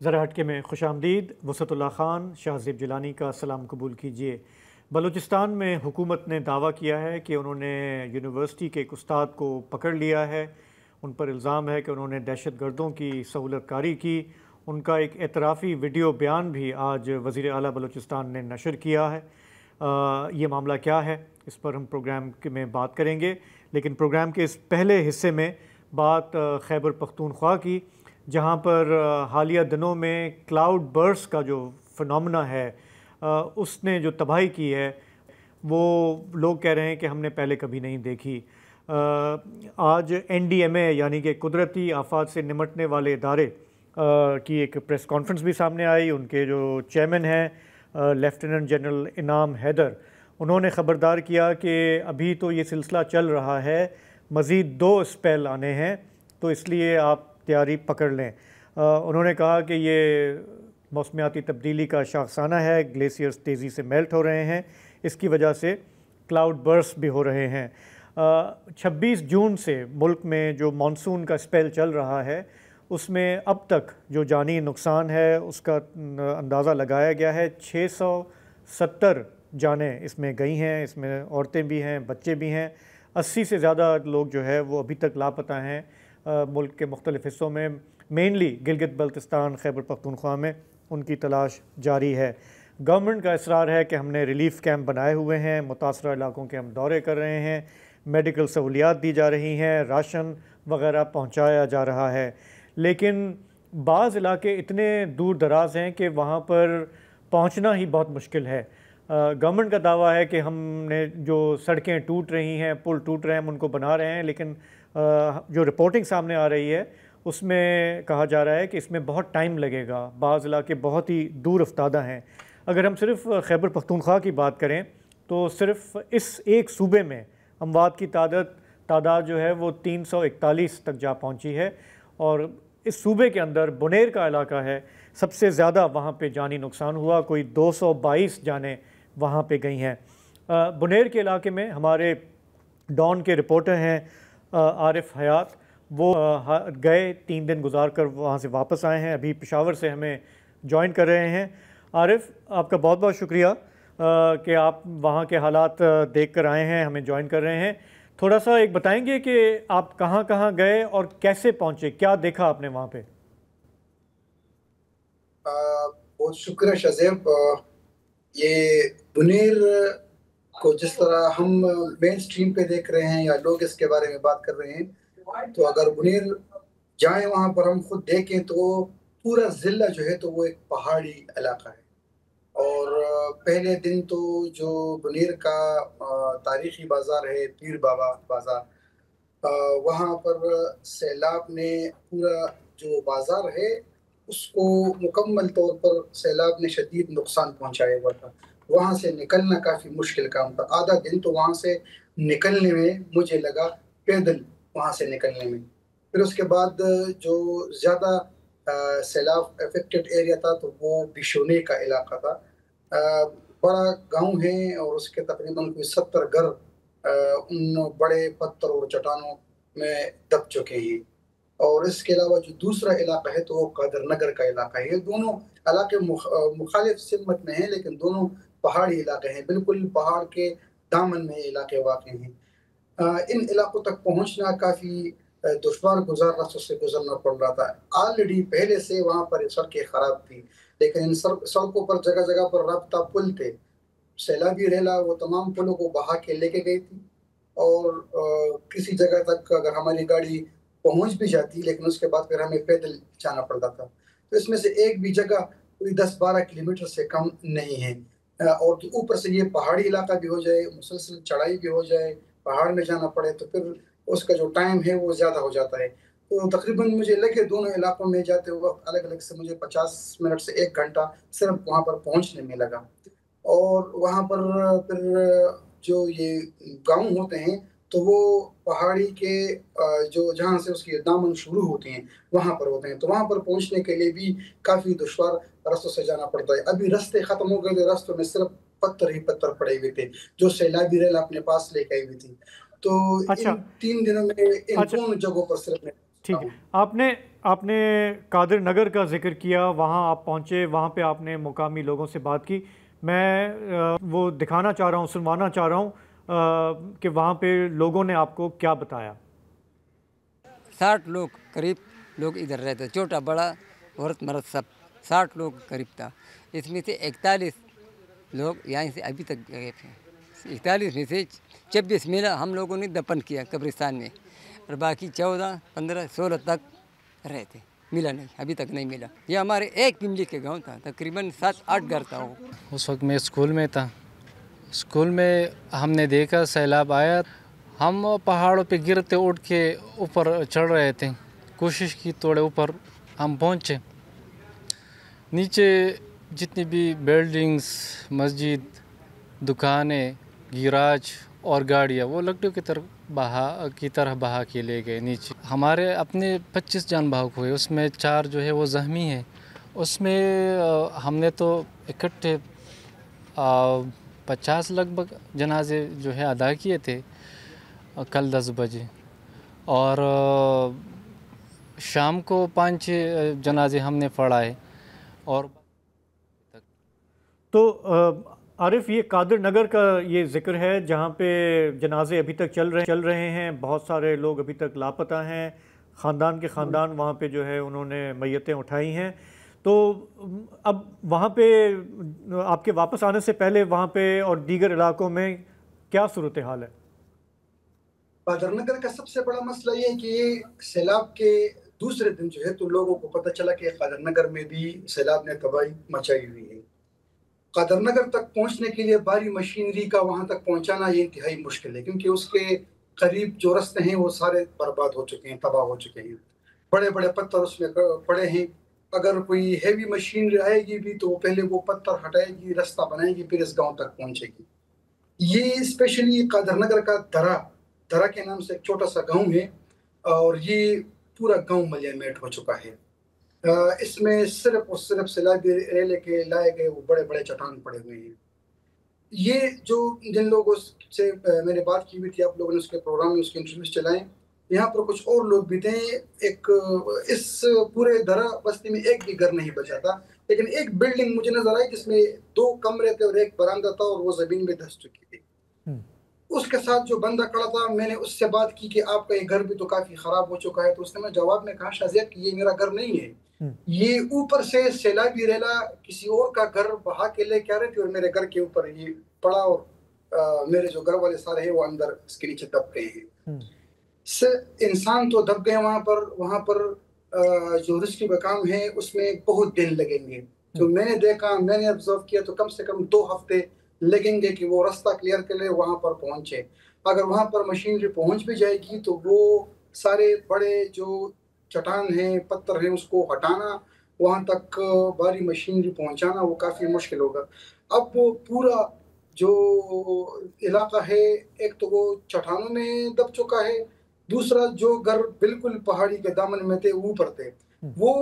ذرا ہٹکے میں خوش آمدید۔ وسعت اللہ خان، شاہ زیب جیلانی کا سلام قبول کیجیے۔ بلوچستان میں حکومت نے دعویٰ کیا ہے کہ انہوں نے یونیورسٹی کے ایک استاد کو پکڑ لیا ہے۔ ان پر الزام ہے کہ انہوں نے دہشت گردوں کی سہولت کاری کی۔ ان کا ایک اعترافی ویڈیو بیان بھی آج وزیر اعلیٰ بلوچستان نے نشر کیا ہے۔ یہ معاملہ کیا ہے، اس پر ہم پروگرام میں بات کریں گے، لیکن پروگرام کے اس پہلے حصے میں بات خیبر پختونخوا کی، جہاں پر حالیہ دنوں میں کلاؤڈ برس کا جو فنومنا ہے اس نے جو تباہی کی ہے وہ لوگ کہہ رہے ہیں کہ ہم نے پہلے کبھی نہیں دیکھی۔ آج NDMA یعنی کہ قدرتی آفات سے نمٹنے والے ادارے کی ایک پریس کانفرنس بھی سامنے آئی۔ ان کے جو چیئرمین ہیں لیفٹیننٹ جنرل انعام حیدر، انہوں نے خبردار کیا کہ ابھی تو یہ سلسلہ چل رہا ہے، مزید 2 اسپیل آنے ہیں، تو اس لیے آپ تیاری پکڑ لیں۔ انہوں نے کہا کہ یہ موسمیاتی تبدیلی کا شاخسانہ ہے، گلیشیئرز تیزی سے میلٹ ہو رہے ہیں، اس کی وجہ سے کلاؤڈ برس بھی ہو رہے ہیں۔ 26 جون سے ملک میں جو مانسون کا اسپیل چل رہا ہے اس میں اب تک جو جانی نقصان ہے اس کا اندازہ لگایا گیا ہے 670 جانیں اس میں گئی ہیں، اس میں عورتیں بھی ہیں، بچے بھی ہیں، 80 سے زیادہ لوگ جو ہے وہ ابھی تک لاپتہ ہیں۔ ملک کے مختلف حصوں میں، مینلی گلگت بلتستان، خیبر پختونخوا میں ان کی تلاش جاری ہے۔ گورنمنٹ کا اصرار ہے کہ ہم نے ریلیف کیمپ بنائے ہوئے ہیں، متاثرہ علاقوں کے ہم دورے کر رہے ہیں، میڈیکل سہولیات دی جا رہی ہیں، راشن وغیرہ پہنچایا جا رہا ہے، لیکن بعض علاقے اتنے دور دراز ہیں کہ وہاں پر پہنچنا ہی بہت مشکل ہے۔ گورنمنٹ کا دعویٰ ہے کہ ہم نے جو سڑکیں ٹوٹ رہی ہیں، پل ٹوٹ رہے ہیں، ہم ان کو بنا رہے ہیں، لیکن جو رپورٹنگ سامنے آ رہی ہے اس میں کہا جا رہا ہے کہ اس میں بہت ٹائم لگے گا، بعض علاقے بہت ہی دور افتادہ ہیں۔ اگر ہم صرف خیبر پختونخوا کی بات کریں تو صرف اس ایک صوبے میں اموات کی تعداد جو ہے وہ 341 تک جا پہنچی ہے، اور اس صوبے کے اندر بنیر کا علاقہ ہے، سب سے زیادہ وہاں پہ جانی نقصان ہوا، کوئی 222 جانیں وہاں پہ گئی ہیں۔ بنیر کے علاقے میں ہمارے ڈان کے رپورٹر ہیں عارف حیات، وہ گئے 3 دن گزار کر وہاں سے واپس آئے ہیں، ابھی پشاور سے ہمیں جوائن کر رہے ہیں۔ عارف، آپ کا بہت بہت شکریہ کہ آپ وہاں کے حالات دیکھ کر آئے ہیں، ہمیں جوائن کر رہے ہیں۔ تھوڑا سا ایک بتائیں گے کہ آپ کہاں کہاں گئے اور کیسے پہنچے، کیا دیکھا آپ نے وہاں پہ؟ بہت شکریہ شاذیب۔ یہ بنیر کو جس طرح ہم مین سٹریم پہ دیکھ رہے ہیں یا لوگ اس کے بارے میں بات کر رہے ہیں، تو اگر بنیر جائیں وہاں پر ہم خود دیکھیں تو پورا ضلع جو ہے تو وہ ایک پہاڑی علاقہ ہے، اور پہلے دن تو جو بنیر کا تاریخی بازار ہے پیر بابا بازار، وہاں پر سیلاب نے پورا جو بازار ہے اس کو مکمل طور پر سیلاب نے شدید نقصان پہنچایا ہوا تھا۔ وہاں سے نکلنا کافی مشکل کام تھا، آدھا دن تو وہاں سے نکلنے میں مجھے لگا، پیدل وہاں سے نکلنے میں۔ پھر اس کے بعد جو زیادہ سیلاب افیکٹڈ ایریا تھا تو وہ بشونے کا علاقہ تھا، بڑا گاؤں ہے اور اس کے تقریباً کوئی 70 گھر ان بڑے پتھر اور چٹانوں میں دب چکے ہیں۔ اور اس کے علاوہ جو دوسرا علاقہ ہے تو وہ قادر نگر کا علاقہ ہے۔ یہ دونوں علاقے مخالف سمت میں ہیں، لیکن دونوں پہاڑی علاقے ہیں، بالکل پہاڑ کے دامن میں یہ علاقے واقع ہیں۔ ان علاقوں تک پہنچنا کافی دشوار گزار راستوں سے گزرنا پڑ رہا تھا۔ آلریڈی پہلے سے وہاں پر سڑکیں خراب تھی، لیکن ان سڑکوں پر جگہ جگہ پر رابطہ پل تھے، سیلابی ریلا وہ تمام پلوں کو بہا کے لے کے گئی تھی، اور کسی جگہ تک اگر ہماری گاڑی پہنچ بھی جاتی لیکن اس کے بعد پھر ہمیں پیدل جانا پڑتا تھا۔ تو اس میں سے ایک بھی جگہ کوئی 10-12 کلومیٹر سے کم نہیں ہے، اور اوپر سے یہ پہاڑی علاقہ بھی ہو جائے، مسلسل چڑھائی بھی ہو جائے، پہاڑ میں جانا پڑے تو پھر اس کا جو ٹائم ہے وہ زیادہ ہو جاتا ہے۔ تو تقریباً مجھے لگے دونوں علاقوں میں جاتے ہوئے الگ الگ سے مجھے 50 منٹ سے 1 گھنٹہ صرف وہاں پر پہنچنے میں لگا۔ اور وہاں پر پھر جو یہ گاؤں ہوتے ہیں تو وہ پہاڑی کے جو جہاں سے اس کی دامن شروع ہوتے ہیں وہاں پر ہوتے ہیں، تو وہاں پر پہنچنے کے لیے بھی کافی دشوار رستوں سے جانا پڑتا ہے۔ ابھی رستے ختم ہو گئے تھے، رستوں میں صرف پتھر ہی پتھر پڑے ہوئے تھے جو سیلابی ریل اپنے پاس لے کے آئی ہوئی تھی۔ تو ان 3 دنوں میں ان دونوں جگہوں پر صرف ٹھیک ہے، آپ نے قادر نگر کا ذکر کیا، وہاں آپ پہنچے، وہاں پہ آپ نے مقامی لوگوں سے بات کی. میں وہ دکھانا چاہ رہا ہوں، سنوانا چاہ رہا ہوں کہ وہاں پہ لوگوں نے آپ کو کیا بتایا. 60 لوگ قریب لوگ ادھر رہتے، چھوٹا بڑا عورت مرد سب 60 لوگ قریب تھا. اس میں سے 41 لوگ یہیں سے ابھی تک گئے تھے. 41 میں سے 26 ملا ہم لوگوں نے دفن کیا قبرستان میں، اور باقی 14 15 16 تک رہے تھے، ملا نہیں، ابھی تک نہیں ملا. یہ ہمارے ایک پملی کے گاؤں تھا، تقریباً 7-8 گھر تھا. وہ اس وقت میں اسکول میں تھا. اسکول میں ہم نے دیکھا سیلاب آیا، ہم پہاڑوں پہ گرتے اٹھ کے اوپر چڑھ رہے تھے. کوشش کی تھوڑے اوپر ہم پہنچے. نیچے جتنی بھی بلڈنگز، مسجد، دکانیں، گیراج اور گاڑیاں وہ لکڑیوں کی طرح بہا کے لے گئے نیچے. ہمارے اپنے 25 جان بحق ہوئے، اس میں 4 جو ہے وہ زخمی ہیں. اس میں ہم نے تو اکٹھے 50 لگ بھگ جنازے جو ہے ادا کیے تھے کل 10 بجے، اور شام کو 5-6 جنازے ہم نے پڑھائے. اور تو عارف، یہ قادر نگر کا یہ ذکر ہے جہاں پہ جنازے ابھی تک چل رہے ہیں، بہت سارے لوگ ابھی تک لاپتہ ہیں، خاندان کے خاندان وہاں پہ جو ہے انہوں نے میتیں اٹھائی ہیں. تو اب وہاں پہ آپ کے واپس آنے سے پہلے وہاں پہ اور دیگر علاقوں میں کیا صورتحال ہے؟ قادر نگر کا سب سے بڑا مسئلہ یہ ہے کہ یہ سیلاب کے دوسرے دن جو ہے تو لوگوں کو پتہ چلا کہ قادر نگر میں بھی سیلاب نے تباہی مچائی ہوئی ہے. قادر نگر تک پہنچنے کے لیے بھاری مشینری کا وہاں تک پہنچانا یہ انتہائی مشکل ہے، کیونکہ اس کے قریب جو رستے ہیں وہ سارے برباد ہو چکے ہیں، تباہ ہو چکے ہیں. بڑے بڑے پتھر اس میں پڑے ہیں. اگر کوئی ہیوی مشینری آئے گی بھی تو پہلے وہ پتھر ہٹائے گی، رستہ بنائے گی، پھر اس گاؤں تک پہنچے گی. یہ اسپیشلی قادر نگر کا درہ کے نام سے ایک چھوٹا سا گاؤں ہے، اور یہ پورا گاؤں ملیا میٹ ہو چکا ہے. اس میں صرف اور صرف سیلابی ریلے کے لائے گئے وہ بڑے بڑے چٹان پڑے ہوئے ہیں. یہ جو جن لوگوں سے میں نے بات کی ہوئی تھی، آپ لوگوں نے اس کے پروگرام میں اس کے انٹرویوز چلائیں، یہاں پر کچھ اور لوگ بھی تھے. اس پورے درہ بستی میں ایک بھی گھر نہیں بچا تھا، لیکن ایک بلڈنگ مجھے نظر آئی جس میں 2 کمرے تھے اور ایک برآمدہ تھا، اور وہ زمین میں دھس چکی تھی. اس کے ساتھ جو بندہ کھڑا تھا، میں نے اس سے بات کی کہ آپ کا یہ گھر بھی تو کافی خراب ہو چکا ہے. تو اس نے میں جواب میں کہا شاذیب کہ یہ میرا گھر نہیں ہے، یہ اوپر سے سیلابی ریلا کسی اور کا گھر بہا کے لے کے آ رہے تھے، اور میرے گھر کے اوپر یہ پڑا، اور میرے جو گھر والے سارے ہیں وہ اندر اس کے نیچے دب گئے ہیں. انسان تو دب گئے وہاں پر جو رسکی مقام ہے اس میں بہت دن لگیں گے. تو میں نے دیکھا، میں نے آبزرو کیا تو کم سے کم 2 ہفتے لگیں گے کہ وہ رستہ کلیئر کر لے، وہاں پر پہنچے. اگر وہاں پر مشینری پہنچ بھی جائے گی تو وہ سارے بڑے جو چٹان ہیں، پتھر ہیں، اس کو ہٹانا، وہاں تک بھاری مشینری پہنچانا وہ کافی مشکل ہوگا. اب وہ پورا جو علاقہ ہے، ایک تو وہ چٹانوں میں دب چکا ہے، دوسرا جو گھر بالکل پہاڑی کے دامن میں تھے اوپر تھے، وہ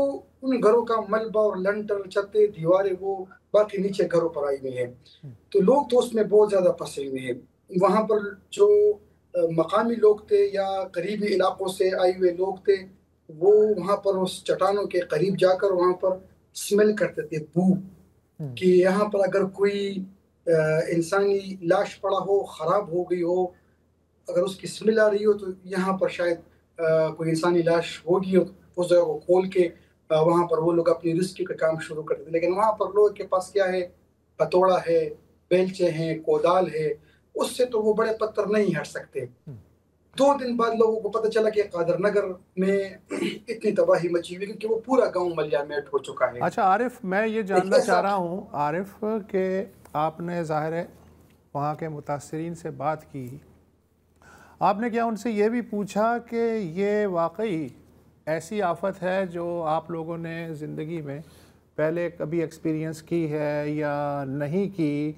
ان گھروں کا ملبہ اور لنٹر، چھتیں، دیواریں وہ باقی نیچے گھروں پر آئی ہوئی ہیں. تو لوگ تو اس میں بہت زیادہ پھنسے ہوئے ہیں. وہاں پر جو مقامی لوگ تھے یا قریبی علاقوں سے آئے ہوئے لوگ تھے، وہ وہاں پر اس چٹانوں کے قریب جا کر وہاں پر سمیل کرتے تھے، بو، کہ یہاں پر اگر کوئی انسانی لاش پڑا ہو، خراب ہو گئی ہو، اگر اس کی سمیل آ رہی ہو تو یہاں پر شاید کوئی انسانی لاش ہوگی. اس جگہ کو کھول کے وہاں پر وہ لوگ اپنی رزق کا کام شروع کرتے تھے. لیکن وہاں پر لوگوں کے پاس کیا ہے؟ ہتھوڑا ہے، بیلچے ہیں، کودال ہے، اس سے تو وہ بڑے پتھر نہیں ہٹ سکتے. 2 دن بعد لوگوں کو پتہ چلا کہ قادر نگر میں اتنی تباہی مچی ہوئی کیونکہ وہ پورا گاؤں ملیا میٹ ہو چکا ہے. اچھا عارف، میں یہ جاننا چاہ رہا ہوں عارف کہ آپ نے ظاہر ہے وہاں کے متاثرین سے بات کی، آپ نے کیا ان سے یہ بھی پوچھا کہ یہ واقعی ایسی آفت ہے جو آپ لوگوں نے زندگی میں پہلے کبھی ایکسپیرینس کی ہے یا نہیں کی؟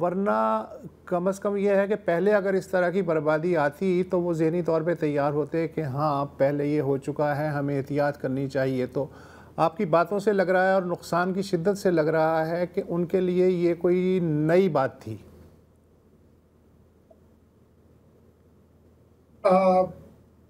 ورنہ کم از کم یہ ہے کہ پہلے اگر اس طرح کی بربادی آتی تو وہ ذہنی طور پہ تیار ہوتے کہ ہاں پہلے یہ ہو چکا ہے، ہمیں احتیاط کرنی چاہیے. تو آپ کی باتوں سے لگ رہا ہے اور نقصان کی شدت سے لگ رہا ہے کہ ان کے لیے یہ کوئی نئی بات تھی.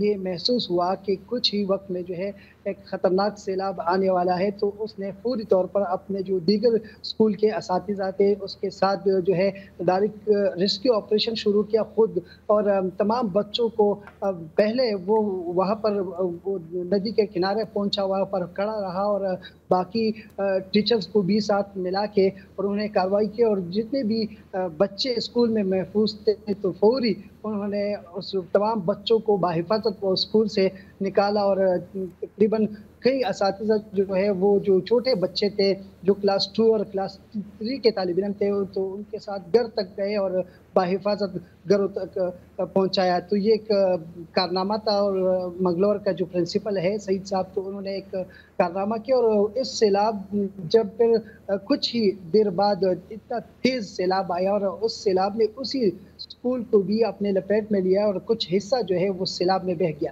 یہ محسوس ہوا کہ کچھ ہی وقت میں جو ہے ایک خطرناک سیلاب آنے والا ہے، تو اس نے فوری طور پر اپنے جو دیگر اسکول کے اساتذہ تھے اس کے ساتھ جو ہے ڈائریکٹ ریسکیو آپریشن شروع کیا خود، اور تمام بچوں کو پہلے وہ وہاں پر ندی کے کنارے پہنچا، وہاں پر کھڑا رہا اور باقی ٹیچرز کو بھی ساتھ ملا کے اور انہیں کارروائی کی، اور جتنے بھی بچے اسکول میں محفوظ تھے تو فوری انہوں نے اس تمام بچوں کو بحفاظت اسکول سے نکالا، اور تقریباً کئی اساتذہ جو ہے وہ جو چھوٹے بچے تھے جو کلاس 2 اور کلاس 3 کے طالب علم تھے تو ان کے ساتھ گھر تک گئے اور بحفاظت گھروں تک پہنچایا۔ تو یہ ایک کارنامہ تھا، اور منگلور کا جو پرنسپل ہے سعید صاحب تو انہوں نے ایک کارنامہ کیا، اور اس سیلاب جب پھر کچھ ہی دیر بعد اتنا تیز سیلاب آیا اور اس سیلاب نے اسی اسکول کو بھی اپنے لپیٹ میں لیا اور کچھ حصہ جو ہے وہ سیلاب میں بہہ گیا۔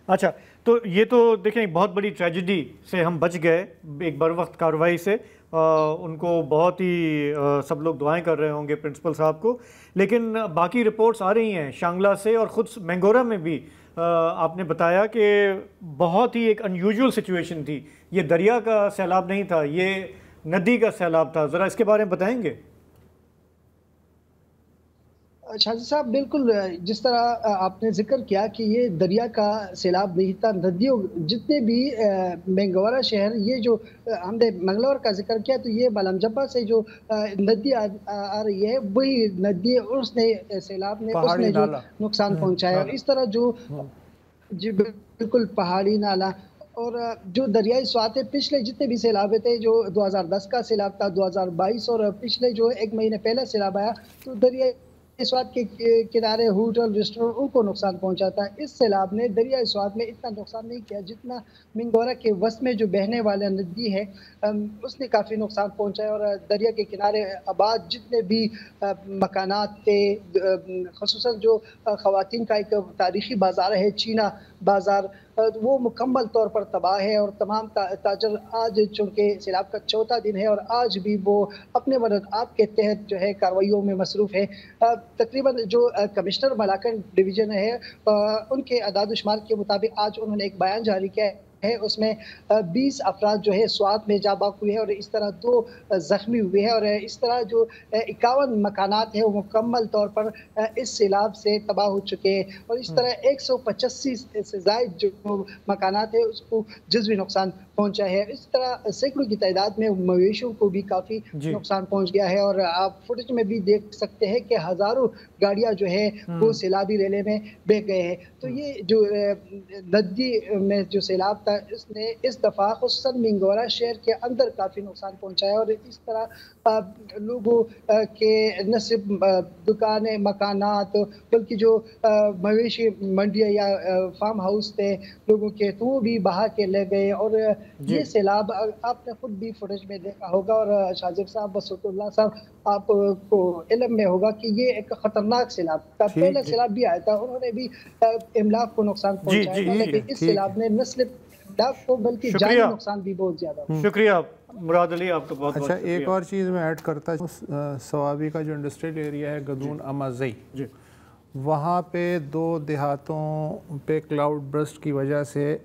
اچھا، تو یہ تو دیکھیں بہت بڑی ٹریجڈی سے ہم بچ گئے ایک بر وقت کارروائی سے، ان کو بہت ہی سب لوگ دعائیں کر رہے ہوں گے پرنسپل صاحب کو، لیکن باقی رپورٹس آ رہی ہیں شانگلہ سے اور خود مینگورہ میں بھی آپ نے بتایا کہ بہت ہی ایک انیوژول سچویشن تھی، یہ دریا کا سیلاب نہیں تھا، یہ ندی کا سیلاب تھا، ذرا اس کے بارے میں بتائیں گے؟ شاہد صاحب بالکل جس طرح آپ نے ذکر کیا کہ یہ دریا کا سیلاب نہیں تھا، ندیوں جتنے بھی مینگورہ شہر، یہ جو ہم نے منگلور کا ذکر کیا تو یہ بالم جبہ سے جو ندی آ رہی ہے وہی ندی اس نے سیلاب نے اس نے جو نقصان پہنچایا، اور اس طرح جو جی بالکل پہاڑی نالا اور جو دریائی سوات ہے، پچھلے جتنے بھی سیلاب تھے جو 2010 کا سیلاب تھا، 2022 اور پچھلے جو ایک مہینے پہلے سیلاب آیا تو دریائی سوات کے کنارے ہوٹل ریسٹورنٹ ان کو نقصان پہنچا تھا۔ اس سیلاب نے دریائے سوات میں اتنا نقصان نہیں کیا جتنا منگورہ کے وسط میں جو بہنے والا ندی ہے اس نے کافی نقصان پہنچایا، اور دریا کے کنارے آباد جتنے بھی مکانات تھے، خصوصاً جو خواتین کا ایک تاریخی بازار ہے چینا بازار، وہ مکمل طور پر تباہ ہے، اور تمام تاجر آج چونکہ سیلاب کا چوتھا دن ہے اور آج بھی وہ اپنے مدد آپ کے تحت جو ہے کارروائیوں میں مصروف ہے۔ تقریباً جو کمشنر ملاکنڈ ڈویژن ہے ان کے اعداد و شمار کے مطابق آج انہوں نے ایک بیان جاری کیا ہے، اس میں 20 افراد جو ہے سوات میں جاں بحق ہوئے ہیں اور اس طرح 2 زخمی ہوئے ہیں، اور اس طرح جو 51 مکانات ہیں وہ مکمل طور پر اس سیلاب سے تباہ ہو چکے ہیں، اور اس طرح 185 سے زائد جو مکانات ہیں اس کو جزوی نقصان پہنچا ہے۔ اس طرح سینکڑوں کی تعداد میں مویشیوں کو بھی کافی نقصان پہنچ گیا ہے، اور آپ فوٹیج میں بھی دیکھ سکتے ہیں کہ ہزاروں گاڑیاں جو ہے وہ سیلابی ریلے میں بہہ گئے ہیں۔ تو یہ جو ندی میں جو سیلاب تھا اس نے اس دفعہ خصوصاً منگورہ شہر کے اندر کافی نقصان پہنچایا، اور اس طرح لوگوں کے نہ صرف دکانیں مکانات بلکہ جو مویشی منڈیاں یا فارم ہاؤس تھے لوگوں کے تو وہ بھی بہا کے لے گئے، اور یہ سیلاب آپ نے خود بھی فوٹیج میں دیکھا ہوگا، اور شاذیب صاحب بسط اللہ صاحب آپ کو علم میں ہوگا کہ یہ ایک خطرناک سیلاب تھا۔ پہلا سیلاب بھی آیا تھا، انہوں نے بھی املاک کو نقصان پہنچایا تھا، لیکن اس سیلاب نے نہ صرف املاک کو بلکہ جانی نقصان بھی بہت زیادہ ہوا۔ شکریہ مراد علی، آپ کا بہت بہت اچھا ایک اور چیز میں ایڈ کرتا ہوں، سوابی کا جو انڈسٹریل ایریا ہے گدون امازئی، وہاں پہ 2 دیہاتوں پہ کلاؤڈ برسٹ کی وجہ سے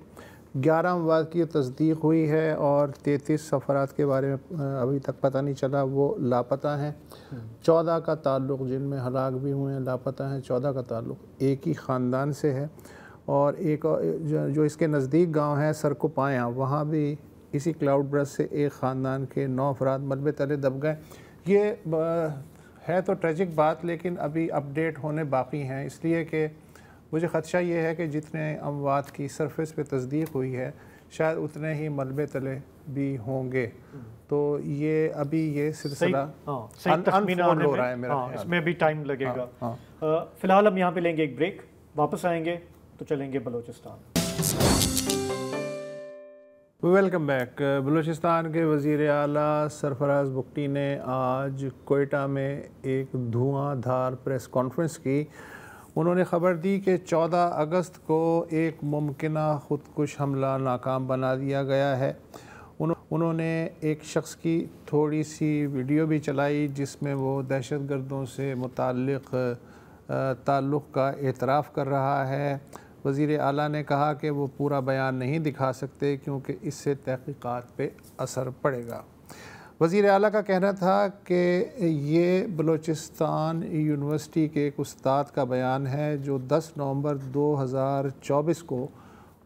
11 اموات کی تصدیق ہوئی ہے، اور 33 افراد کے بارے میں ابھی تک پتہ نہیں چلا، وہ لاپتہ ہیں۔ 14 کا تعلق جن میں ہلاک بھی ہوئے ہیں لاپتہ ہیں، 14 کا تعلق ایک ہی خاندان سے ہے، اور ایک جو اس کے نزدیک گاؤں ہے سرکوپایاں، وہاں بھی اسی کلاؤڈ برسٹ سے ایک خاندان کے 9 افراد ملبے تلے دب گئے۔ یہ ہے تو ٹریجک بات، لیکن ابھی اپڈیٹ ہونے باقی ہیں، اس لیے کہ مجھے خدشہ یہ ہے کہ جتنے اموات کی سرفیس پہ تصدیق ہوئی ہے شاید اتنے ہی ملبے تلے بھی ہوں گے، تو یہ ابھی یہ سلسلہ انفولڈ ہو رہا ہے میرا خیال، اس میں بھی ٹائم لگے گا۔ فی الحال ہم یہاں پہ لیں گے ایک بریک، واپس آئیں گے تو چلیں گے بلوچستان۔ Welcome back. بلوچستان کے وزیر اعلیٰ سرفراز بگٹی نے آج کوئٹہ میں ایک دھواں دھار پریس کانفرنس کی۔ انہوں نے خبر دی کہ 14 اگست کو ایک ممکنہ خودکش حملہ ناکام بنا دیا گیا ہے۔ انہوں نے ایک شخص کی تھوڑی سی ویڈیو بھی چلائی جس میں وہ دہشت گردوں سے متعلق تعلق کا اعتراف کر رہا ہے۔ وزیر اعلیٰ نے کہا کہ وہ پورا بیان نہیں دکھا سکتے کیونکہ اس سے تحقیقات پہ اثر پڑے گا۔ وزیر اعلیٰ کا کہنا تھا کہ یہ بلوچستان یونیورسٹی کے ایک استاد کا بیان ہے جو 10 نومبر 2024 کو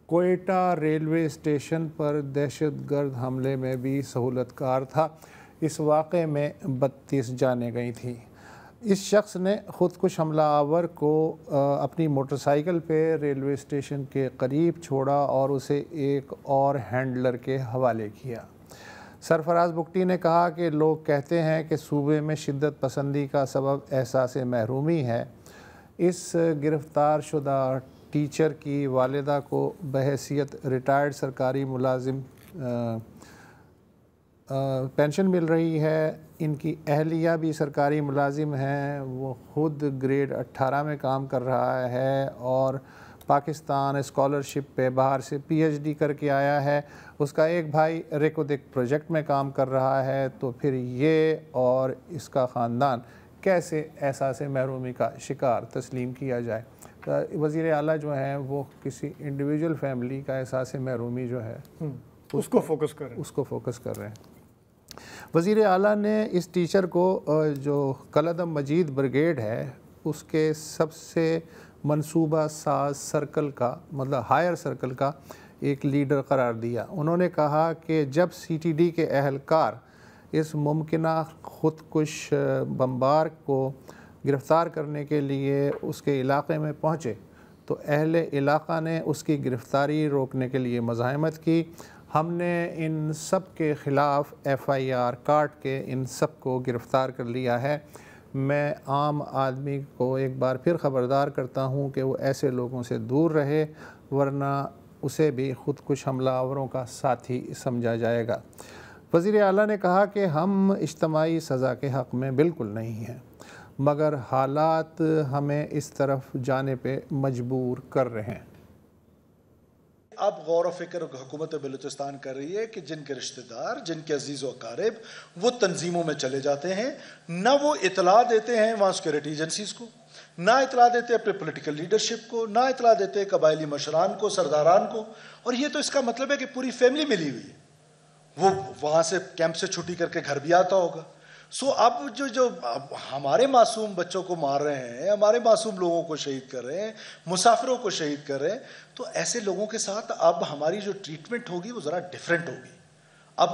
کوئٹہ ریلوے اسٹیشن پر دہشت گرد حملے میں بھی سہولت کار تھا۔ اس واقعے میں 32 جانیں گئی تھیں۔ اس شخص نے خودکش حملہ آور کو اپنی موٹر سائیکل پہ ریلوے اسٹیشن کے قریب چھوڑا اور اسے ایک اور ہینڈلر کے حوالے کیا۔ سرفراز بگٹی نے کہا کہ لوگ کہتے ہیں کہ صوبے میں شدت پسندی کا سبب احساس محرومی ہے۔ اس گرفتار شدہ ٹیچر کی والدہ کو بحیثیت ریٹائرڈ سرکاری ملازم پینشن مل رہی ہے۔ ان کی اہلیہ بھی سرکاری ملازم ہیں، وہ خود گریڈ 18 میں کام کر رہا ہے اور پاکستان اسکالرشپ پہ باہر سے پی ایچ ڈی کر کے آیا ہے۔ اس کا ایک بھائی ریکودک پروجیکٹ میں کام کر رہا ہے، تو پھر یہ اور اس کا خاندان کیسے احساس محرومی کا شکار تسلیم کیا جائے؟ وزیر اعلیٰ جو ہیں وہ کسی انڈیویجول فیملی کا احساس محرومی جو ہے اس کو فوکس کر رہے ہیں۔ وزیر اعلیٰ نے اس ٹیچر کو جو کلعدم مجید بریگیڈ ہے اس کے سب سے منصوبہ ساز سرکل کا مطلب ہائر سرکل کا ایک لیڈر قرار دیا۔ انہوں نے کہا کہ جب سی ٹی ڈی کے اہلکار اس ممکنہ خودکش بمبار کو گرفتار کرنے کے لیے اس کے علاقے میں پہنچے تو اہل علاقہ نے اس کی گرفتاری روکنے کے لیے مزاحمت کی۔ ہم نے ان سب کے خلاف ایف آئی آر کاٹ کے ان سب کو گرفتار کر لیا ہے۔ میں عام آدمی کو ایک بار پھر خبردار کرتا ہوں کہ وہ ایسے لوگوں سے دور رہے ورنہ اسے بھی خودکش حملہ آوروں کا ساتھی سمجھا جائے گا۔ وزیر اعلیٰ نے کہا کہ ہم اجتماعی سزا کے حق میں بالکل نہیں ہیں، مگر حالات ہمیں اس طرف جانے پہ مجبور کر رہے ہیں۔ اب غور و فکر حکومت بلوچستان کر رہی ہے کہ جن کے رشتہ دار، جن کے عزیز و اقارب وہ تنظیموں میں چلے جاتے ہیں، نہ وہ اطلاع دیتے ہیں وہاں سیکورٹی ایجنسیز کو، نہ اطلاع دیتے اپنے پولیٹیکل لیڈرشپ کو، نہ اطلاع دیتے قبائلی مشران کو، سرداران کو، اور یہ تو اس کا مطلب ہے کہ پوری فیملی ملی ہوئی ہے، وہ وہاں سے کیمپ سے چھٹی کر کے گھر بھی آتا ہوگا۔ سو اب جو ہمارے معصوم بچوں کو مار رہے ہیں، ہمارے معصوم لوگوں کو شہید کر رہے ہیں، مسافروں کو شہید کر رہے ہیں، تو ایسے لوگوں کے ساتھ اب ہماری جو ٹریٹمنٹ ہوگی وہ ذرا ڈیفرنٹ ہوگی۔ اب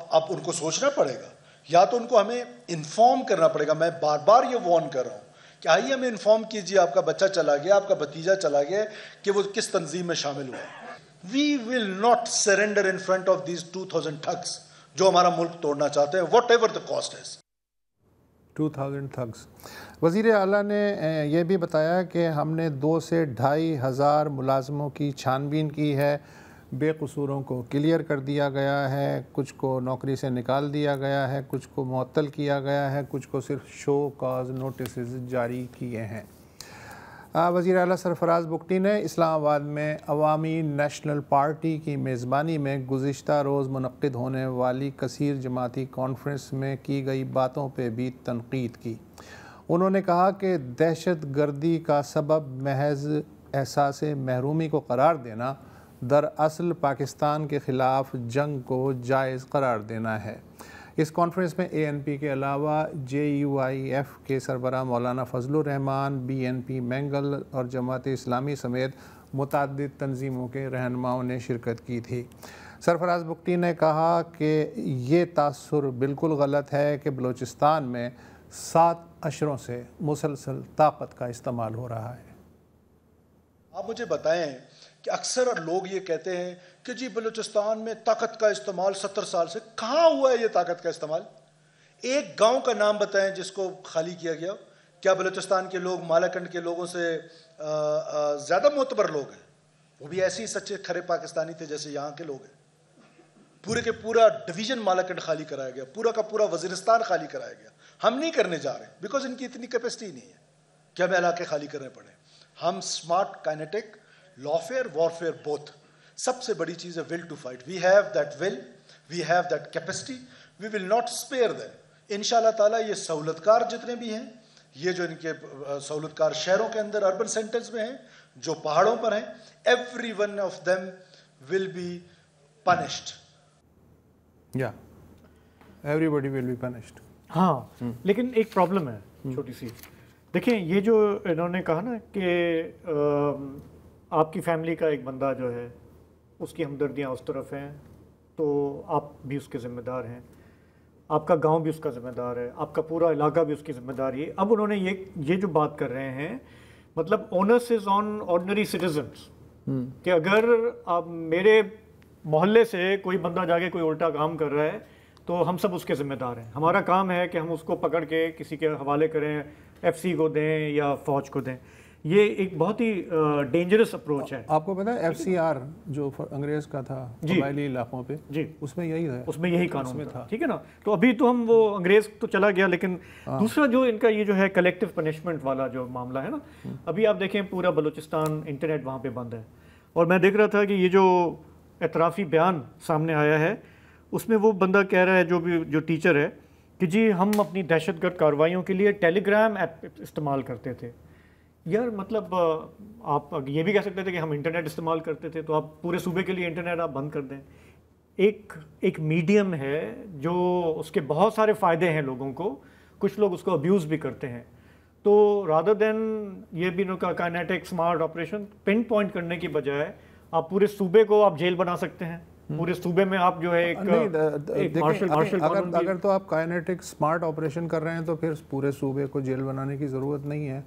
اب ان کو سوچنا پڑے گا، یا تو ان کو ہمیں انفارم کرنا پڑے گا۔ میں بار بار یہ وارن کر رہا ہوں کہ آئیے ہمیں انفارم کیجیے، آپ کا بچہ چلا گیا، آپ کا بھتیجا چلا گیا کہ وہ کس تنظیم میں شامل ہوا ہے۔ We will not surrender in front of these 2000 thugs جو ہمارا ملک توڑنا چاہتے ہیں whatever the cost is۔ 2000 thugs۔ وزیر اعلیٰ نے یہ بھی بتایا کہ ہم نے 2 سے 2500 ملازموں کی چھان بین کی ہے، بے قصوروں کو کلیئر کر دیا گیا ہے، کچھ کو نوکری سے نکال دیا گیا ہے، کچھ کو معطل کیا گیا ہے، کچھ کو صرف شو کاز نوٹسز جاری کیے ہیں۔ وزیر اعلیٰ سرفراز بگٹی نے اسلام آباد میں عوامی نیشنل پارٹی کی میزبانی میں گزشتہ روز منعقد ہونے والی کثیر جماعتی کانفرنس میں کی گئی باتوں پہ بھی تنقید کی۔ انہوں نے کہا کہ دہشت گردی کا سبب محض احساس محرومی کو قرار دینا دراصل پاکستان کے خلاف جنگ کو جائز قرار دینا ہے۔ اس کانفرنس میں اے این پی کے علاوہ جے یو آئی ایف کے سربراہ مولانا فضل الرحمان، بی این پی مینگل اور جماعت اسلامی سمیت متعدد تنظیموں کے رہنماؤں نے شرکت کی تھی۔ سرفراز بگٹی نے کہا کہ یہ تاثر بالکل غلط ہے کہ بلوچستان میں 7 اشروں سے مسلسل طاقت کا استعمال ہو رہا ہے۔ آپ مجھے بتائیں کہ اکثر لوگ یہ کہتے ہیں کہ جی بلوچستان میں طاقت کا استعمال 70 سال سے، کہاں ہوا ہے یہ طاقت کا استعمال؟ ایک گاؤں کا نام بتائیں جس کو خالی کیا گیا۔ کیا بلوچستان کے لوگ مالاکنڈ کے لوگوں سے زیادہ معتبر لوگ ہیں؟ وہ بھی ایسے ہی سچے کھرے پاکستانی تھے جیسے یہاں کے لوگ ہیں۔ پورے کے پورا ڈویژن مالاکنڈ خالی کرایا گیا، پورا کا پورا وزیرستان خالی کرایا گیا۔ ہم نہیں کرنے جا رہے بیکاز ان کی اتنی کیپیسٹی نہیں ہے کہ ہمیں علاقے خالی کرنے پڑے۔ ہم smart kinetic lawfare warfare both, سب سے بڑی چیز ہے will to fight. We have that will, we have that capacity, we will not spare them. ان شاء اللہ تعالیٰ یہ سہولت کار جتنے بھی ہیں، یہ جو ان کے سہولتکار شہروں کے اندر اربن سینٹرز میں ہیں, جو پہاڑوں پر ہیں, every one of them will be punished. یا everybody will be punished. ہاں لیکن ایک پرابلم ہے چھوٹی سی. دیکھیں یہ جو انہوں نے کہا نا کہ آپ کی فیملی کا ایک بندہ جو ہے اس کی ہمدردیاں اس طرف ہیں تو آپ بھی اس کے ذمہ دار ہیں, آپ کا گاؤں بھی اس کا ذمہ دار ہے, آپ کا پورا علاقہ بھی اس کی ذمہ داری ہے. اب انہوں نے یہ جو بات کر رہے ہیں مطلب اونس از آن آرڈنری سٹیزنس, کہ اگر آپ میرے محلے سے کوئی بندہ جا کے کوئی الٹا کام کر رہا ہے تو ہم سب اس کے ذمہ دار ہیں. ہمارا کام ہے کہ ہم اس کو پکڑ کے کسی کے حوالے کریں, ایف سی کو دیں یا فوج کو دیں. یہ ایک بہت ہی ڈینجرس اپروچ ہے. آپ کو پتہ ہے ایف سی آر جو انگریز کا تھا قبائلی علاقوں پہ, جی اس میں یہی ہے, اس میں یہی قانون تھا, ٹھیک ہے نا. تو ابھی تو ہم وہ انگریز تو چلا گیا, لیکن دوسرا جو ان کا یہ جو ہے کلیکٹیو پنشمنٹ والا جو معاملہ ہے نا, ابھی آپ دیکھیں پورا بلوچستان انٹرنیٹ وہاں پہ بند ہے. اور میں دیکھ رہا تھا کہ یہ جو اعترافی بیان سامنے آیا ہے اس میں وہ بندہ کہہ رہا ہے جو ٹیچر ہے کہ جی ہم اپنی دہشت گرد کارروائیوں کے لیے ٹیلی گرام ایپ استعمال کرتے تھے. یار مطلب آپ یہ بھی کہہ سکتے تھے کہ ہم انٹرنیٹ استعمال کرتے تھے, تو آپ پورے صوبے کے لیے انٹرنیٹ آپ بند کر دیں. ایک میڈیم ہے جو اس کے بہت سارے فائدے ہیں لوگوں کو, کچھ لوگ اس کو ابیوز بھی کرتے ہیں. تو رادر دین یہ بھی کا kinetic smart operation pin point کرنے کی بجائے آپ پورے صوبے کو آپ جیل بنا سکتے ہیں. پورے صوبے میں آپ جو ہے ایک مارشل اگر تو آپ کائنیٹک اسمارٹ آپریشن کر رہے ہیں تو پھر پورے صوبے کو جیل بنانے کی ضرورت نہیں ہے.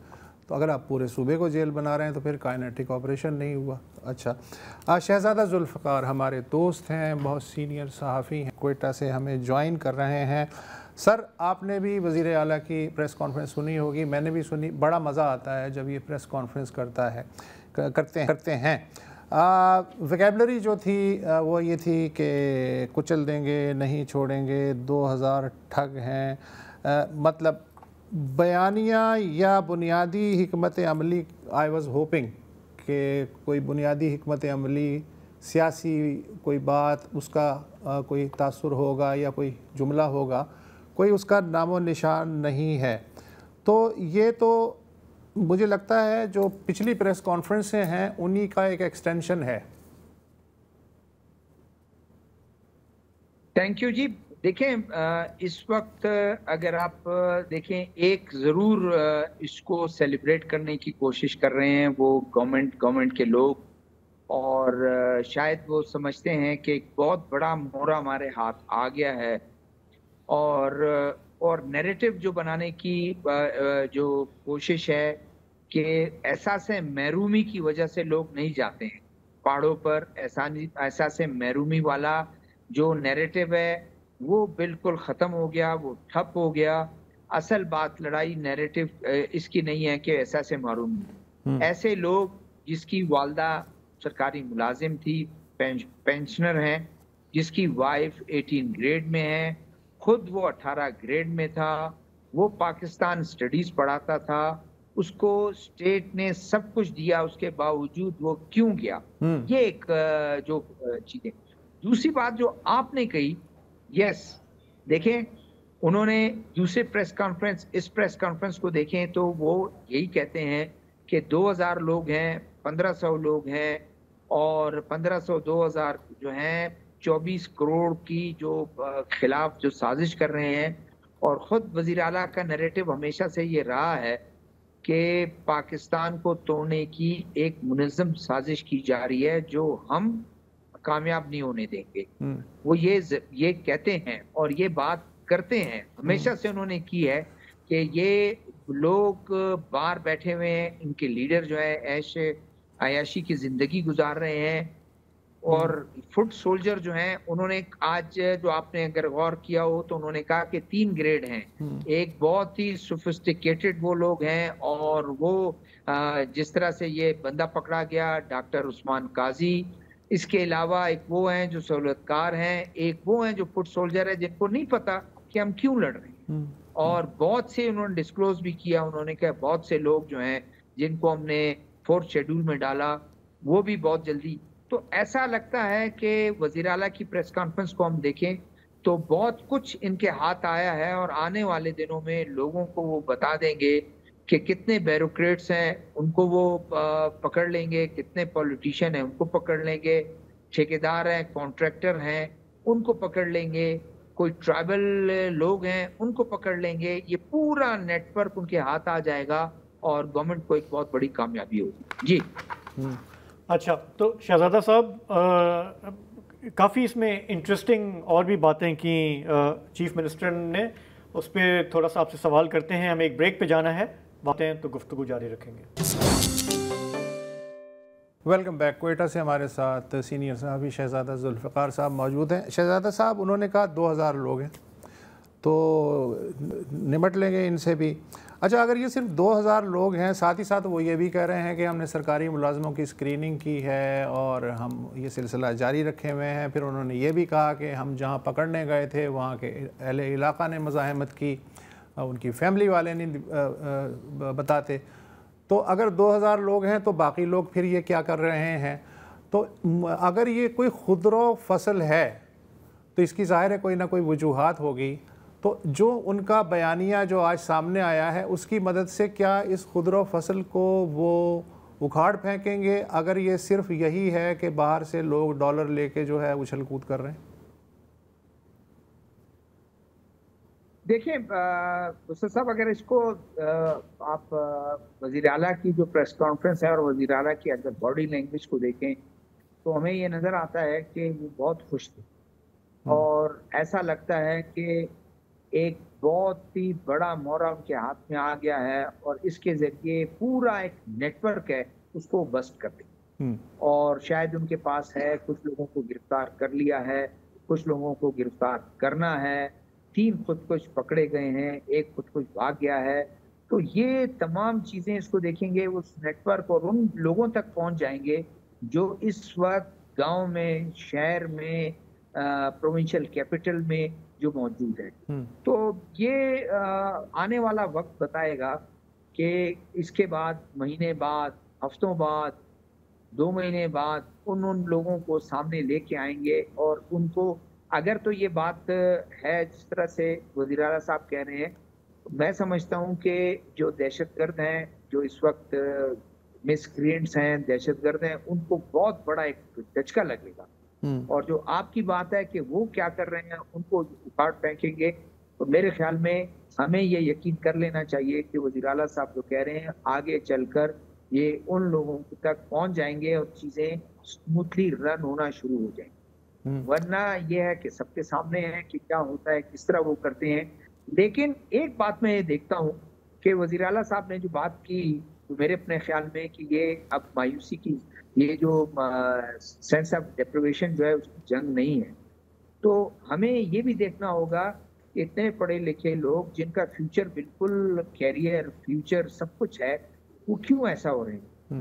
تو اگر آپ پورے صوبے کو جیل بنا رہے ہیں تو پھر کائنیٹک آپریشن نہیں ہوا. اچھا, شہزادہ ذوالفقار ہمارے دوست ہیں, بہت سینئر صحافی ہیں, کوئٹہ سے ہمیں جوائن کر رہے ہیں. سر آپ نے بھی وزیر اعلیٰ کی پریس کانفرنس سنی ہوگی, میں نے بھی سنی. بڑا مزہ آتا ہے جب یہ پریس کانفرنس کرتے ہیں. ویکیبلری جو تھی وہ یہ تھی کہ کچل دیں گے, نہیں چھوڑیں گے, 2000 ٹھگ ہیں. مطلب بیانیہ یا بنیادی حکمت عملی, آئی واز ہوپنگ کہ کوئی بنیادی حکمت عملی, سیاسی کوئی بات, اس کا کوئی تاثر ہوگا یا کوئی جملہ ہوگا, کوئی اس کا نام و نشان نہیں ہے. تو یہ تو مجھے لگتا ہے جو پچھلی پریس کانفرنسیں ہیں انہی کا ایک ایکسٹینشن ہے. تھینک یو جی. دیکھیں اس وقت اگر آپ دیکھیں ایک ضرور اس کو سیلیبریٹ کرنے کی کوشش کر رہے ہیں وہ گورنمنٹ کے لوگ, اور شاید وہ سمجھتے ہیں کہ ایک بہت بڑا مورا ہمارے ہاتھ آ گیا ہے, اور نیریٹو جو بنانے کی جو کوشش ہے کہ احساس محرومی کی وجہ سے لوگ نہیں جاتے ہیں پہاڑوں پر. احساس محرومی والا جو نیریٹو ہے وہ بالکل ختم ہو گیا, وہ ٹھپ ہو گیا. اصل بات لڑائی نیریٹو اس کی نہیں ہے کہ احساس محرومی. ایسے لوگ جس کی والدہ سرکاری ملازم تھی, پینشنر ہیں, جس کی وائف 18 گریڈ میں ہے, خود وہ 18 گریڈ میں تھا, وہ پاکستان اسٹڈیز پڑھاتا تھا, اس کو اسٹیٹ نے سب کچھ دیا, اس کے باوجود وہ کیوں گیا؟ یہ ایک جو چیزیں. دوسری بات جو آپ نے کہی, یس دیکھیں انہوں نے دوسرے پریس کانفرنس, اس پریس کانفرنس کو دیکھیں تو وہ یہی کہتے ہیں کہ 2000 لوگ ہیں, 1500 لوگ ہیں, اور 1500 2000 جو ہیں 24 کروڑ کی جو خلاف جو سازش کر رہے ہیں. اور خود وزیر اعلیٰ کا نیریٹو ہمیشہ سے یہ رہا ہے کہ پاکستان کو توڑنے کی ایک منظم سازش کی جا رہی ہے جو ہم کامیاب نہیں ہونے دیں گے. وہ یہ کہتے ہیں اور یہ بات کرتے ہیں, ہمیشہ سے انہوں نے کی ہے کہ یہ لوگ باہر بیٹھے ہوئے ہیں, ان کے لیڈر جو ہے عیش عیاشی کی زندگی گزار رہے ہیں, اور فٹ سولجر جو ہیں انہوں نے آج جو آپ نے اگر غور کیا ہو تو انہوں نے کہا کہ 3 گریڈ ہیں. ایک بہت ہی سوفسٹیکیٹڈ وہ لوگ ہیں, اور وہ جس طرح سے یہ بندہ پکڑا گیا ڈاکٹر عثمان قاضی, اس کے علاوہ ایک وہ ہیں جو سہولتکار ہیں, ایک وہ ہیں جو فٹ سولجر ہے جن کو نہیں پتا کہ ہم کیوں لڑ رہے ہیں. اور بہت سے انہوں نے ڈسکلوز بھی کیا, انہوں نے کہا بہت سے لوگ جو ہیں جن کو ہم نے 4th شیڈول میں ڈالا وہ بھی بہت جلدی. تو ایسا لگتا ہے کہ وزیر اعلیٰ کی پریس کانفرنس کو ہم دیکھیں تو بہت کچھ ان کے ہاتھ آیا ہے اور آنے والے دنوں میں لوگوں کو وہ بتا دیں گے کہ کتنے بیوروکریٹس ہیں ان کو وہ پکڑ لیں گے، کتنے پولیٹیشین ہیں ان کو پکڑ لیں گے، ٹھیکیدار ہیں، کانٹریکٹر ہیں ان کو پکڑ لیں گے، کوئی ٹرائبل لوگ ہیں ان کو پکڑ لیں گے. یہ پورا نیٹ ورک ان کے ہاتھ آ جائے گا اور گورنمنٹ کو ایک بہت بڑی کامیابی ہوگی. جی اچھا، تو شہزادہ صاحب کافی اس میں انٹرسٹنگ اور بھی باتیں کی چیف منسٹر نے، اس پہ تھوڑا سا آپ سے سوال کرتے ہیں. ہمیں ایک بریک پہ جانا ہے، باتیں تو گفتگو جاری رکھیں گے. Welcome back. کوئٹہ سے ہمارے ساتھ سینئر صحافی شہزادہ ذوالفقار صاحب موجود ہیں. شہزادہ صاحب، انہوں نے کہا 2000 لوگ ہیں تو نمٹ لیں گے ان سے بھی. اچھا، اگر یہ صرف 2000 لوگ ہیں، ساتھ ہی ساتھ وہ یہ بھی کہہ رہے ہیں کہ ہم نے سرکاری ملازموں کی اسکریننگ کی ہے اور ہم یہ سلسلہ جاری رکھے ہوئے ہیں. پھر انہوں نے یہ بھی کہا کہ ہم جہاں پکڑنے گئے تھے وہاں کے اہل علاقہ نے مزاحمت کی، ان کی فیملی والے نہیں بتاتے. تو اگر 2000 لوگ ہیں تو باقی لوگ پھر یہ کیا کر رہے ہیں؟ تو اگر یہ کوئی خودرو فصل ہے تو اس کی ظاہر ہے کوئی نہ کوئی وجوہات ہوگی. تو جو ان کا بیانیہ جو آج سامنے آیا ہے اس کی مدد سے کیا اس خودرو فصل کو وہ اکھاڑ پھینکیں گے اگر یہ صرف یہی ہے کہ باہر سے لوگ ڈالر لے کے جو ہے اچھل کود کر رہے ہیں؟ دیکھیں استاد صاحب، اگر اس کو آپ وزیر اعلیٰ کی جو پریس کانفرنس ہے اور وزیر اعلیٰ کی اگر باڈی لینگویج کو دیکھیں تو ہمیں یہ نظر آتا ہے کہ وہ بہت خوش تھے اور ایسا لگتا ہے کہ ایک بہت ہی بڑا مورا ان کے ہاتھ میں آ گیا ہے اور اس کے ذریعے پورا ایک نیٹ ورک ہے اس کو بسٹ کر دیں. اور شاید ان کے پاس ہے، کچھ لوگوں کو گرفتار کر لیا ہے، کچھ لوگوں کو گرفتار کرنا ہے، 3 خودکش پکڑے گئے ہیں، ایک خودکش بھاگ گیا ہے. تو یہ تمام چیزیں اس کو دیکھیں گے، اس نیٹ ورک اور ان لوگوں تک پہنچ جائیں گے جو اس وقت گاؤں میں، شہر میں، پروونشل کیپٹل میں جو موجود ہے. تو یہ آنے والا وقت بتائے گا کہ اس کے بعد مہینے بعد، ہفتوں بعد، 2 مہینے بعد ان لوگوں کو سامنے لے کے آئیں گے اور ان کو اگر تو یہ بات ہے جس طرح سے وزیر اعلیٰ صاحب کہہ رہے ہیں، میں سمجھتا ہوں کہ جو دہشت گرد ہیں، جو اس وقت مسکرینٹس ہیں، دہشت گرد ہیں، ان کو بہت بڑا ایک دھچکا لگے گا. اور جو آپ کی بات ہے کہ وہ کیا کر رہے ہیں ان کو اکھاڑ پھینکیں گے. تو میرے خیال میں ہمیں یہ یقین کر لینا چاہیے کہ وزیر اعلیٰ صاحب جو کہہ رہے ہیں آگے چل کر یہ ان لوگوں تک پہنچ جائیں گے اور چیزیں اسموتھلی رن ہونا شروع ہو جائیں گی. ورنہ یہ ہے کہ سب کے سامنے ہے کہ کیا ہوتا ہے، کس طرح وہ کرتے ہیں. لیکن ایک بات میں یہ دیکھتا ہوں کہ وزیر اعلیٰ صاحب نے جو بات کی تو میرے اپنے خیال میں کہ یہ اب مایوسی کی، یہ جو سینس آف ڈیپریویشن جو ہے اس کی جنگ نہیں ہے. تو ہمیں یہ بھی دیکھنا ہوگا کہ اتنے پڑھے لکھے لوگ جن کا فیوچر بالکل کیریئر، فیوچر سب کچھ ہے، وہ کیوں ایسا ہو رہے ہیں؟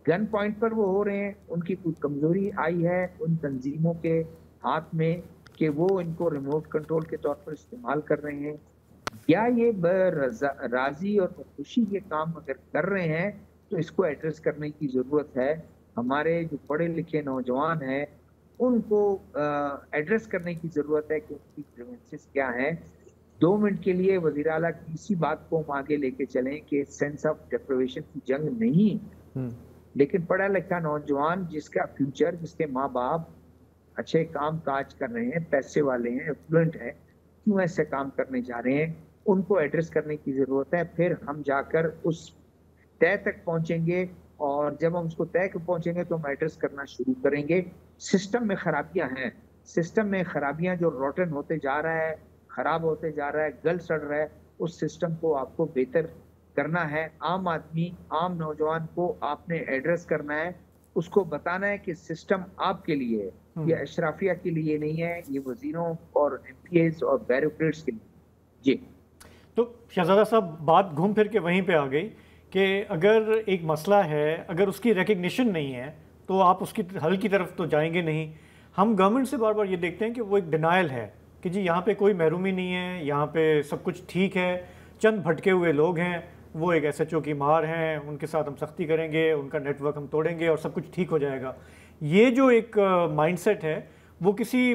گن پوائنٹ پر وہ ہو رہے ہیں. ان کی کوئی کمزوری آئی ہے ان تنظیموں کے ہاتھ میں کہ وہ ان کو ریموٹ کنٹرول کے طور پر استعمال کر رہے ہیں، یا یہ راضی اور خوشی یہ کام اگر کر رہے ہیں تو اس کو ایڈریس کرنے کی ضرورت ہے. ہمارے جو پڑھے لکھے نوجوان ہیں ان کو ایڈریس کرنے کی ضرورت ہے کہ ان کی گریونسز کیا ہیں. 2 منٹ کے لیے وزیر اعلیٰ کی اسی بات کو ہم آگے لے کے چلیں کہ سینس آف ڈیپریویشن کی جنگ نہیں، لیکن پڑھا لکھا نوجوان جس کا فیوچر، جس کے ماں باپ اچھے کام کاج کر رہے ہیں، پیسے والے ہیں، افلوئنٹ ہیں، کیوں ایسے کام کرنے جا رہے ہیں، ان کو ایڈریس کرنے کی ضرورت ہے. پھر ہم جا کر اس طے تک پہنچیں گے اور جب ہم اس کو طے تک پہنچیں گے تو ہم ایڈریس کرنا شروع کریں گے. سسٹم میں خرابیاں ہیں، سسٹم میں خرابیاں جو روٹن ہوتے جا رہا ہے، خراب ہوتے جا رہا ہے، گل سڑ رہا ہے، اس سسٹم کو آپ کو بہتر کرنا ہے. عام آدمی، عام نوجوان کو آپ نے ایڈریس کرنا ہے، اس کو بتانا ہے کہ سسٹم آپ کے لیے ہے، یہ اشرافیہ کے لیے نہیں ہے، یہ وزیروں اور ایم پی ایز اور بیوروکریٹس کے لیے. جی تو شہزادہ صاحب بات گھوم پھر کے وہیں پہ آ گئی کہ اگر ایک مسئلہ ہے، اگر اس کی ریکگنیشن نہیں ہے تو آپ اس کی حل کی طرف تو جائیں گے نہیں. ہم گورنمنٹ سے بار بار یہ دیکھتے ہیں کہ وہ ایک ڈینائل ہے کہ جی یہاں پہ کوئی محرومی نہیں ہے، یہاں پہ سب کچھ ٹھیک ہے، چند بھٹکے ہوئے لوگ ہیں، وہ ایک ایس ایچ او کی مار ہیں، ان کے ساتھ ہم سختی کریں گے، ان کا نیٹ ورک ہم توڑیں گے اور سب کچھ ٹھیک ہو جائے گا. یہ جو ایک مائنڈ سیٹ ہے وہ کسی